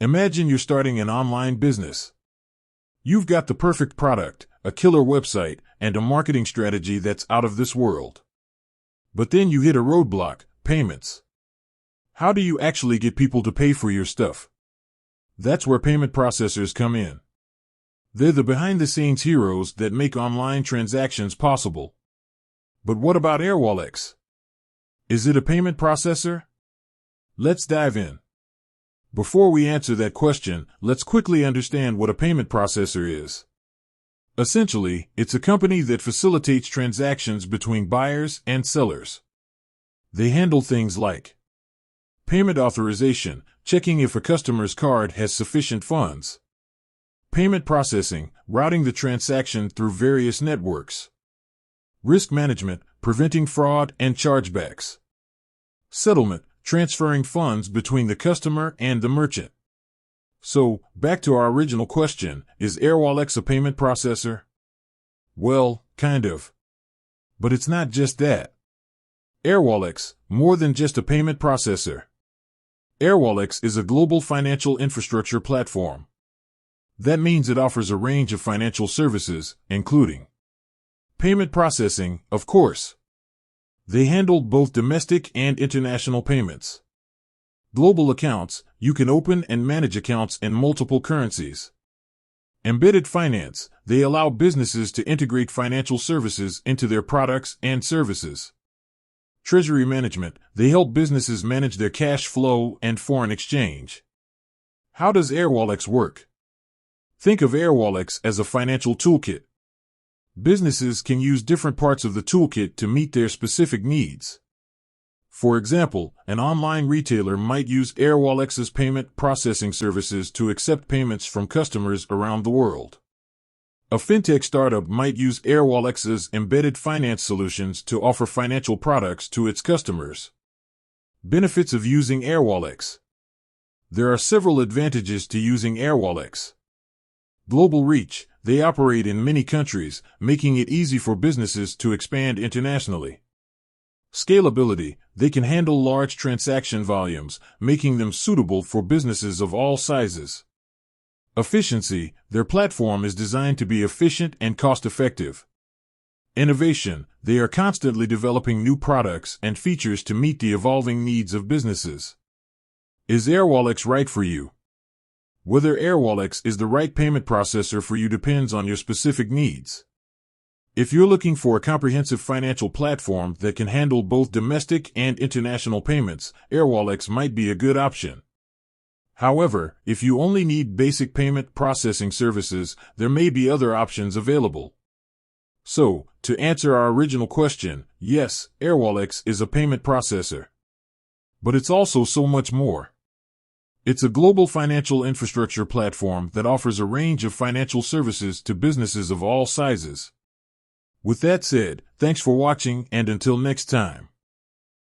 Imagine you're starting an online business. You've got the perfect product, a killer website, and a marketing strategy that's out of this world. But then you hit a roadblock: payments. How do you actually get people to pay for your stuff? That's where payment processors come in. They're the behind-the-scenes heroes that make online transactions possible. But what about Airwallex? Is it a payment processor? Let's dive in. Before we answer that question, let's quickly understand what a payment processor is. Essentially, it's a company that facilitates transactions between buyers and sellers. They handle things like payment authorization, checking if a customer's card has sufficient funds; payment processing, routing the transaction through various networks; risk management, preventing fraud and chargebacks; settlement, transferring funds between the customer and the merchant. So, back to our original question, is Airwallex a payment processor? Well, kind of. But it's not just that. Airwallex, more than just a payment processor. Airwallex is a global financial infrastructure platform. That means it offers a range of financial services, including payment processing, of course. They handle both domestic and international payments. Global accounts, you can open and manage accounts in multiple currencies. Embedded finance, they allow businesses to integrate financial services into their products and services. Treasury management, they help businesses manage their cash flow and foreign exchange. How does Airwallex work? Think of Airwallex as a financial toolkit. Businesses can use different parts of the toolkit to meet their specific needs. For example, an online retailer might use Airwallex's payment processing services to accept payments from customers around the world. A fintech startup might use Airwallex's embedded finance solutions to offer financial products to its customers. Benefits of using Airwallex. There are several advantages to using Airwallex. Global reach, they operate in many countries, making it easy for businesses to expand internationally. Scalability, they can handle large transaction volumes, making them suitable for businesses of all sizes. Efficiency, their platform is designed to be efficient and cost-effective. Innovation, they are constantly developing new products and features to meet the evolving needs of businesses. Is Airwallex right for you? Whether Airwallex is the right payment processor for you depends on your specific needs. If you're looking for a comprehensive financial platform that can handle both domestic and international payments, Airwallex might be a good option. However, if you only need basic payment processing services, there may be other options available. So, to answer our original question, yes, Airwallex is a payment processor. But it's also so much more. It's a global financial infrastructure platform that offers a range of financial services to businesses of all sizes. With that said, thanks for watching, and until next time.